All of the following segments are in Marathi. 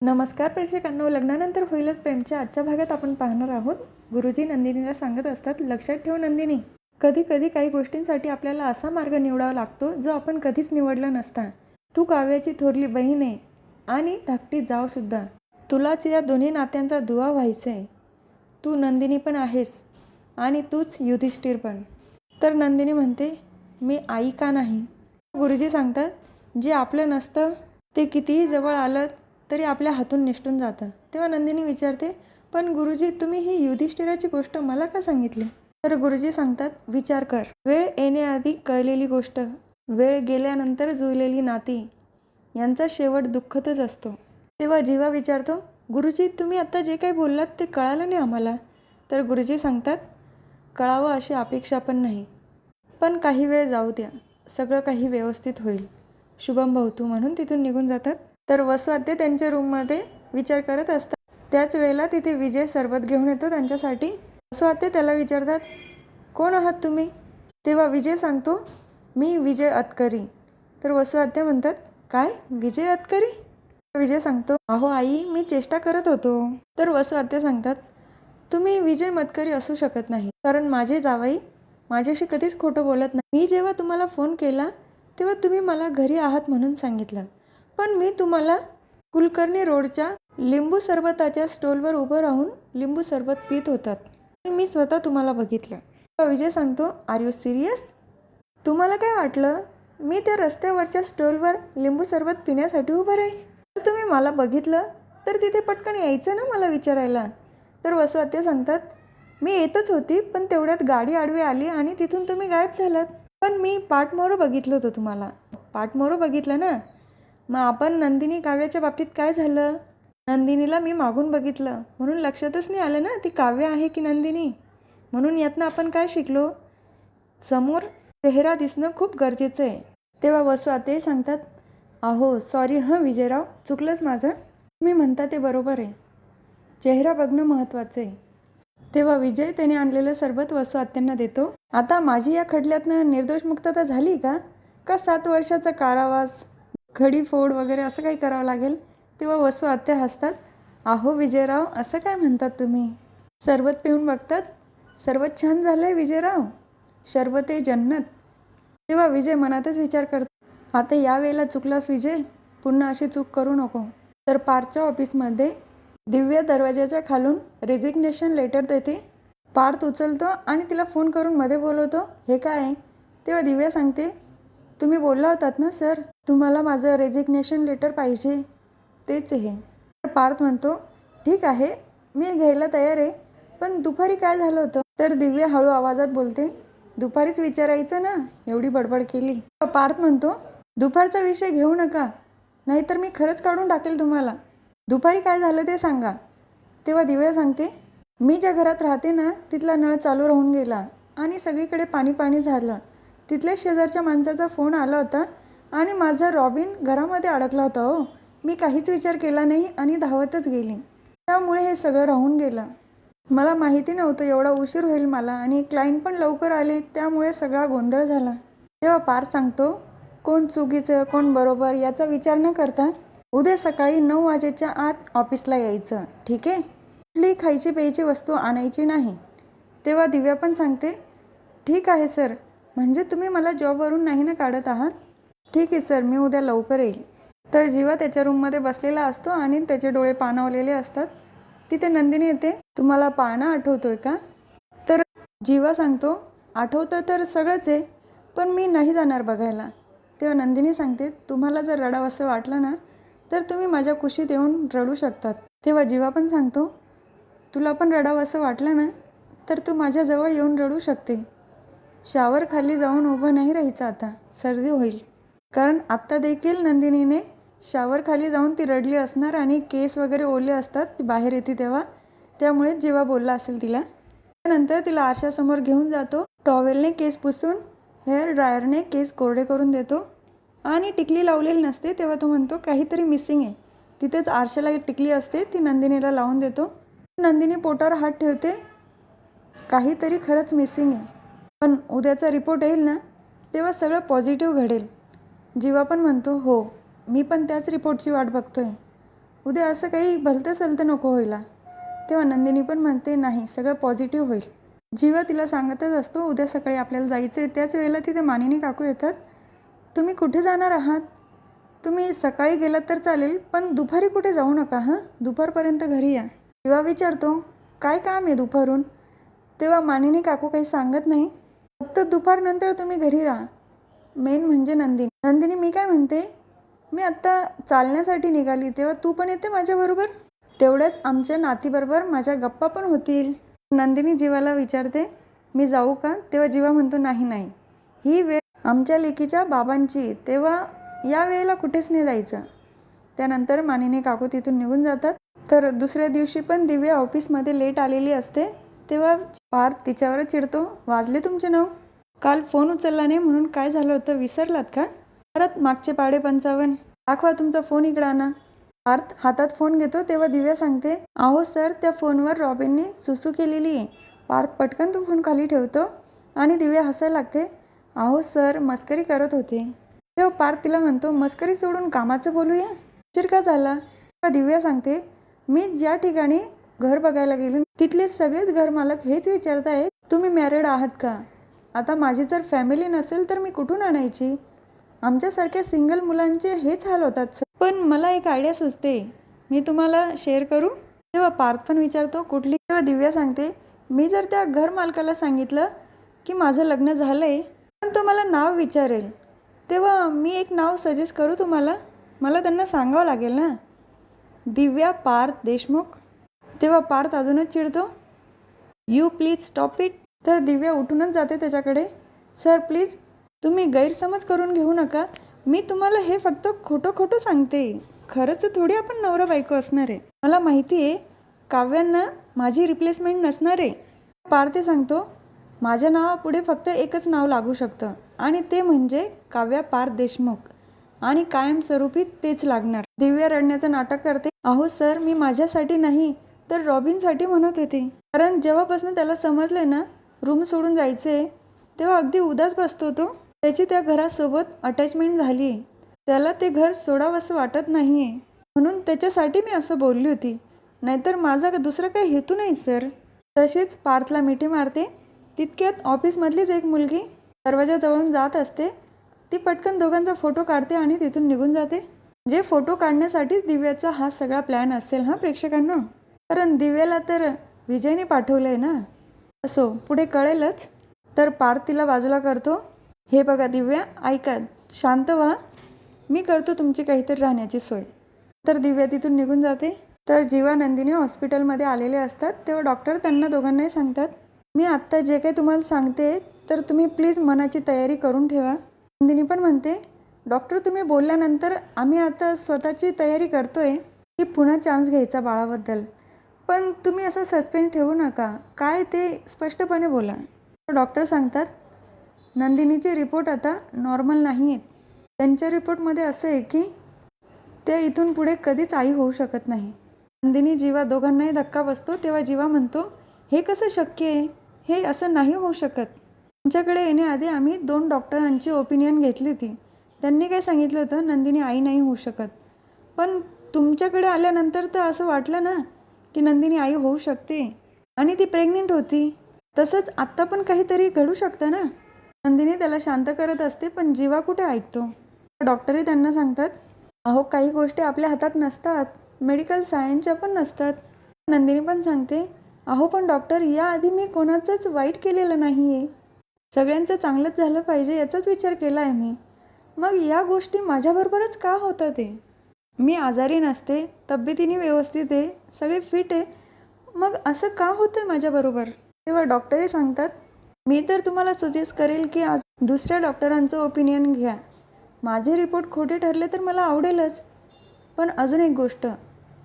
नमस्कार प्रेक्षकांनो, लग्नानंतर होईलच प्रेमच्या आजच्या भागात आपण पाहणार आहोत. गुरुजी नंदिनीला सांगत असतात, लक्षात ठेव नंदिनी, कधी कधी काही गोष्टींसाठी आपल्याला असा मार्ग निवडावा लागतो जो आपण कधीच निवडला नसता. तू काव्याची थोरली बहीण आहे आणि धाकटी जाव सुद्धा. तुलाच या दोन्ही नात्यांचा दुवा व्हायचंय. तू नंदिनी पण आहेस आणि तूच युधिष्ठिर पण. तर नंदिनी म्हणते, मी आई का नाही. गुरुजी सांगतात, जे आपलं नसतं ते कितीही जवळ आलं तरी आपल्या हातून निसटून जातं. तेव्हा नंदिनी विचारते, पण गुरुजी तुम्ही ही युधिष्ठिराची गोष्ट मला का सांगितली. तर गुरुजी सांगतात, विचार कर. वेळ येण्याआधी कळलेली गोष्ट, वेळ गेल्यानंतर जुळलेली नाती यांचा शेवट दुःखतच असतो. तेव्हा जीवा विचारतो, गुरुजी तुम्ही आत्ता जे काही बोललात ते कळालं नाही आम्हाला. तर गुरुजी सांगतात, कळावं अशी अपेक्षा पण नाही, पण काही वेळ जाऊ द्या, सगळं काही व्यवस्थित होईल. शुभम भवतू म्हणून तिथून निघून जातात. तर वसुआद्य त्यांच्या रूममध्ये विचार करत असतात. त्याच वेळेला तिथे विजय सरबत घेऊन येतो त्यांच्यासाठी. वसुआद्य त्याला विचारतात, कोण आहात तुम्ही. तेव्हा विजय सांगतो, मी विजय अतकरी. तर वसुआद्य म्हणतात, काय विजय अतकरी. विजय सांगतो, अहो आई, मी चेष्टा करत होतो. तर वसुआद्य सांगतात, तुम्ही विजय मतकरी असू शकत नाही, कारण माझे जावई माझ्याशी कधीच खोटं बोलत नाही. मी जेव्हा तुम्हाला फोन केला तेव्हा तुम्ही मला घरी आहात म्हणून सांगितलं, पण मी तुम्हाला कुलकर्णी रोडच्या लिंबू सरबताच्या स्टॉलवर उभं राहून लिंबू सरबत पित होतात मी स्वतः तुम्हाला बघितलं. विजय सांगतो, आर यू सिरियस. तुम्हाला काय वाटलं मी त्या रस्त्यावरच्या स्टॉलवर लिंबू सरबत पिण्यासाठी उभं राहील. तर तुम्ही मला बघितलं तर तिथे पटकन यायचं ना मला विचारायला. तर वसुआद्य सांगतात, मी येतच होती, पण तेवढ्यात गाडी आडवी आली आणि तिथून तुम्ही गायब झालात. पण मी पाठमोरं बघितलं होतं तुम्हाला. पाठमोरं बघितलं ना. मग आपण नंदिनी काव्याच्या बाबतीत काय झालं. नंदिनीला मी मागून बघितलं म्हणून लक्षातच नाही आलं ना ती काव्य आहे की नंदिनी. म्हणून यातनं आपण काय शिकलो, समोर चेहरा दिसणं खूप गरजेचं आहे. तेव्हा वसुआद्य सांगतात, अहो सॉरी हं विजयराव, चुकलंच माझं. तुम्ही म्हणता ते बरोबर आहे, चेहरा बघणं महत्त्वाचं आहे. तेव्हा विजय त्याने आणलेलं सरबत वसुआद्यांना देतो. आता माझी या खटल्यातनं निर्दोष मुक्तता झाली का 7 वर्षाचा कारावास, खडीफोड वगैरे असं काही करावं लागेल. तेव्हा वसुआद्य हसतात, अहो विजयराव असं काय म्हणतात तुम्ही. सरबत पिऊन बघतात, सरबत छान झालं आहे विजयराव, शरबत आहे जन्नत. तेव्हा विजय मनातच विचार करतो, आता यावेळेला चुकलास विजय, पुन्हा अशी चूक करू नको. तर पार्थच्या ऑफिसमध्ये दिव्या दरवाजाच्या खालून रेजिग्नेशन लेटर देते. पार्थ उचलतो आणि तिला फोन करून मध्ये बोलवतो, हे काय आहे. तेव्हा दिव्या सांगते, तुम्ही बोलला होतात ना सर, तुम्हाला माझं रेजिग्नेशन लेटर पाहिजे, तेच हे. तर पार्थ म्हणतो, ठीक आहे मी घ्यायला तयार आहे, पण दुपारी काय झालं होतं. तर दिव्या हळू आवाजात बोलते, दुपारीच विचारायचं ना, एवढी बडबड केली. पार्थ म्हणतो, दुपारचा विषय घेऊ नका, नाहीतर मी खरंच काढून टाकेल तुम्हाला. दुपारी काय झालं ते सांगा. तेव्हा दिव्या सांगते, मी ज्या घरात राहते ना तिथला नळ चालू राहून गेला आणि सगळीकडे पाणी पाणी झालं. तिथल्या शेजारच्या माणसाचा फोन आला होता आणि माझा रॉबिन घरामध्ये अडकला होता. हो, मी काहीच विचार केला नाही आणि धावतच गेली, त्यामुळे हे सगळं राहून गेलं. मला माहिती नव्हतं एवढा उशीर होईल मला, आणि क्लायंट पण लवकर आले, त्यामुळे सगळा गोंधळ झाला. तेव्हा पार्थ सांगतो, कोण चुकीचं कोण बरोबर याचा विचार न करता उद्या सकाळी 9 वाजेच्या आत ऑफिसला यायचं, ठीक आहे. कुठली खायची प्यायची वस्तू आणायची नाही. तेव्हा दिव्या पण सांगते, ठीक आहे सर, म्हणजे तुम्ही मला जॉबवरून नाही ना काढत आहात. ठीक आहे सर, मी उद्या लवकर येईल. तर जीवा त्याच्या रूममध्ये बसलेला असतो आणि त्याचे डोळे पाणावलेले असतात. तिथे नंदिनी येते, तुम्हाला पाळणा आठवतोय का. तर जीवा सांगतो, आठवतं तर सगळंच आहे, पण मी नाही जाणार बघायला. तेव्हा नंदिनी सांगते, तुम्हाला जर रडावंसं वाटलं ना तर तुम्ही माझ्या कुशीत येऊन रडू शकतात. तेव्हा जीवा पण सांगतो, तुला पण रडावंसं वाटलं ना तर तू माझ्याजवळ येऊन रडू शकते. शावर खाली जाऊन उभं नाही राहायचं, आता सर्दी होईल. कारण आत्ता देखील नंदिनीने शावर खाली जाऊन ती रडली असणार आणि केस वगैरे ओले असतात, ती बाहेर येते तेव्हा, त्यामुळे जीवा बोलला असेल तिला. त्यानंतर तिला आरशासमोर घेऊन जातो, टॉवेलने केस पुसून हेअर ड्रायरने केस कोरडे करून देतो आणि टिकली लावलेली नसते. तेव्हा तो म्हणतो, काहीतरी मिसिंग आहे. तिथेच आरशाला एक टिकली असते, ती नंदिनीला लावून देतो. नंदिनी पोटावर हात ठेवते, काहीतरी खरंच मिसिंग आहे, पण उद्याचा रिपोर्ट येईल ना तेव्हा सगळं पॉझिटिव्ह घडेल. जीवा पण म्हणतो, हो मी पण त्याच रिपोर्टची वाट बघतोय. उद्या असं काही भलतं सलतं नको व्हायला. तेव्हा नंदिनी पण म्हणते नाही, सगळं पॉझिटिव्ह होईल. जीवा तिला सांगतच असतो उद्या सकाळी आपल्याला जायचं आहे. त्याच वेळेला तिथे मानिनी काकू येतात. तुम्ही कुठे जाणार आहात? तुम्ही सकाळी गेलात तर चालेल, पण दुपारी कुठे जाऊ नका हां, दुपारपर्यंत घरी या. जीवा विचारतो काय काम आहे दुपारून? तेव्हा मानिनी काकू काही सांगत नाही, फक्त दुपारनंतर तुम्ही घरी राहा. मेन म्हणजे नंदिनी मी काय म्हणते, मी आत्ता चालण्यासाठी निघाली, तेव्हा तू पण येते माझ्याबरोबर? तेवढ्याच आमच्या नातीबरोबर माझ्या गप्पा पण होतील. नंदिनी जीवाला विचारते मी जाऊ का? तेव्हा जीवा म्हणतो नाही, ही वेळ आमच्या लेकीच्या बाबांची, तेव्हा या वेळेला कुठेच नाही जायचं. त्यानंतर मानिनी काकू तिथून निघून जातात. तर दुसऱ्या दिवशी पण दिव्या ऑफिसमध्ये लेट आलेली असते. तेव्हा पार्थ तिच्यावरच चिडतो, वाजले तुमचे 9. काल फोन उचलला नाही म्हणून काय झालं होतं विसरलात का? परत मागचे पाढे 55. दाखवा तुमचा फोन, इकडं आणा. पार्थ हातात फोन घेतो. तेव्हा दिव्या सांगते अहो सर, त्या फोनवर रॉबिनने सुसू केलेली आहे. पार्थ पटकन तो फोन खाली ठेवतो आणि दिव्या हसायला लागते. अहो सर, मस्करी करत होते. तेव्हा पार्थ तिला म्हणतो मस्करी सोडून कामाचं बोलूया. उशीर का झाला? तेव्हा दिव्या सांगते मी ज्या ठिकाणी घर बघायला गेले तिथले सगळेच घरमालक हेच विचारतायत तुम्ही मॅरिड आहात का? आता माझी जर फॅमिली नसेल तर मी कुठून आणायची? आमच्यासारख्या सिंगल मुलांचे हेच हाल होतात सर. पण मला एक आयडिया सुचते, मी तुम्हाला शेअर करू? तेव्हा पार्थ पण विचारतो कुठली? तेव्हा दिव्या सांगते मी जर त्या घर मालकाला सांगितलं की माझं लग्न झालं आहे, पण तो मला नाव विचारेल, तेव्हा मी एक नाव सजेस्ट करू तुम्हाला? मला त्यांना सांगावं लागेल ना. दिव्या पार्थ देशमुख. तेव्हा पार्थ अजूनच चिडतो, यू प्लीज स्टॉप इट. तर दिव्या उठूनच जाते त्याच्याकडे. सर प्लीज, तुम्ही गैरसमज करून घेऊ नका. मी तुम्हाला हे फक्त खोटं सांगते. खरंच थोडी आपण नवरा बायको असणार आहे. मला माहिती आहे काव्यांना माझी रिप्लेसमेंट नसणार आहे. पार्थ सांगतो माझ्या नावापुढे फक्त एकच नाव लागू शकतं आणि ते म्हणजे काव्या पार्थ देशमुख, आणि कायमस्वरूपी तेच लागणार. दिव्या रडण्याचं नाटक करते. अहो सर, मी माझ्यासाठी नाही तर रॉबिनसाठी म्हणत होते. कारण जेव्हापासून त्याला समजलंय ना रूम सोडून जायचे, तेव्हा अगदी उदास बसतो तो. त्याची त्या घरासोबत अटॅचमेंट झाली आहे. त्याला ते घर सोडावंसं वाटत नाही आहे, म्हणून त्याच्यासाठी मी असं बोलली होती. नाहीतर माझा दुसरा काही हेतू नाही सर. तशीच पार्थला मिठी मारते. तितक्यात ऑफिसमधलीच एक मुलगी दरवाजाजवळून जात असते. ती पटकन दोघांचा फोटो काढते आणि तिथून निघून जाते. जे फोटो काढण्यासाठीच दिव्याचा हा सगळा प्लॅन असेल हां प्रेक्षकांना. कारण दिव्याला तर विजयने पाठवलंय ना. असो, पुढे कळेलच. तर पार्थ तिला बाजूला करतो. हे बघा दिव्या, ऐका, शांत व्हा, मी करतो तुमची काहीतरी राहण्याची सोय. तर दिव्या तिथून निघून जाते. तर जीवा नंदिनी हॉस्पिटलमध्ये आलेले असतात. तेव्हा डॉक्टर त्यांना दोघांनाही सांगतात मी आत्ता जे काही तुम्हाला सांगते तर तुम्ही प्लीज मनाची तयारी करून ठेवा. नंदिनी पण म्हणते डॉक्टर तुम्ही बोलल्यानंतर आम्ही आता स्वतःची तयारी करतोय की पुन्हा चान्स घ्यायचा बाळाबद्दल, पण तुम्ही असं सस्पेन्स ठेवू नका, काय ते स्पष्टपणे बोला. डॉक्टर सांगतात नंदिनीचे रिपोर्ट आता नॉर्मल नाही आहेत. त्यांच्या रिपोर्टमध्ये असं आहे की ते इथून पुढे कधीच आई होऊ शकत नाही. नंदिनी जीवा दोघांनाही धक्का बसतो. तेव्हा जीवा म्हणतो हे कसं शक्य आहे? हे असं नाही होऊ शकत. तुमच्याकडे येण्याआधी आम्ही 2 डॉक्टरांची ओपिनियन घेतली होती. त्यांनी काय सांगितलं होतं, नंदिनी आई नाही होऊ शकत. पण तुमच्याकडे आल्यानंतर तर असं वाटलं ना की नंदिनी आई होऊ शकते आणि ती प्रेग्नेंट होती. तसंच आत्ता पण काहीतरी घडू शकतं ना. नंदिनी त्याला शांत करत असते, पण जीवा कुठे ऐकतो. डॉक्टरही त्यांना सांगतात अहो काही गोष्टी आपल्या हातात नसतात, मेडिकल सायन्सच्या पण नसतात. नंदिनी पण सांगते अहो पण डॉक्टर, याआधी मी कोणाचंच वाईट केलेलं नाही आहे. सगळ्यांचं चांगलंच झालं पाहिजे याचाच विचार केला आहे मी. मग या गोष्टी माझ्याबरोबरच का होतात ते? मी आजारी नसते, तब्येतीने व्यवस्थित आहे, सगळे फिट आहे, मग असं का होतं माझ्याबरोबर? तेव्हा डॉक्टरही सांगतात मी तर तुम्हाला सजेस्ट करेल की आज दुसऱ्या डॉक्टरांचं ओपिनियन घ्या. माझे रिपोर्ट खोटे ठरले तर मला आवडेलच, पण अजून एक गोष्ट,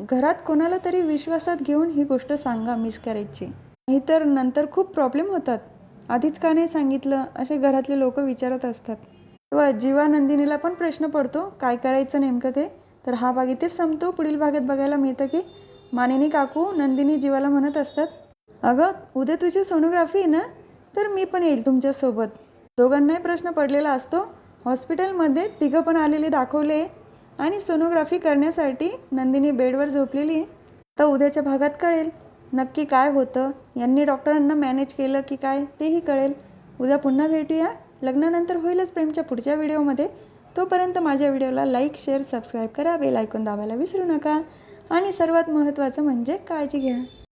घरात कोणाला तरी विश्वासात घेऊन ही गोष्ट सांगा मिसकॅरेजची, नाहीतर नंतर खूप प्रॉब्लेम होतात. आधीच का नाही सांगितलं असे घरातले लोक विचारत असतात. तेव्हा जीवा नंदिनीला पण प्रश्न पडतो काय करायचं नेमकं ते. तर हा भाग इथेच संपतो. पुढील भागात बघायला मिळतं की मानिनी काकू नंदिनी जीवाला म्हणत असतात अगं उद्या तुझी सोनोग्राफी आहे ना, तर मी पण येईल तुमच्यासोबत. दोघांनाही प्रश्न पडलेला असतो. हॉस्पिटलमध्ये तिघं पण आलेले दाखवले आणि सोनोग्राफी करण्यासाठी नंदिनी बेडवर झोपलेली आहे. तर उद्याच्या भागात कळेल नक्की काय होतं. यांनी डॉक्टरांना मॅनेज केलं की काय तेही कळेल. उद्या पुन्हा भेटूया लग्नानंतर होईलच प्रेमच्या पुढच्या व्हिडिओमध्ये. तोपर्यंत माझ्या व्हिडिओला लाईक, शेअर, सबस्क्राईब करा. बेल आयकॉन दाबायला विसरू नका. आणि सर्वात महत्त्वाचं म्हणजे काळजी घ्या.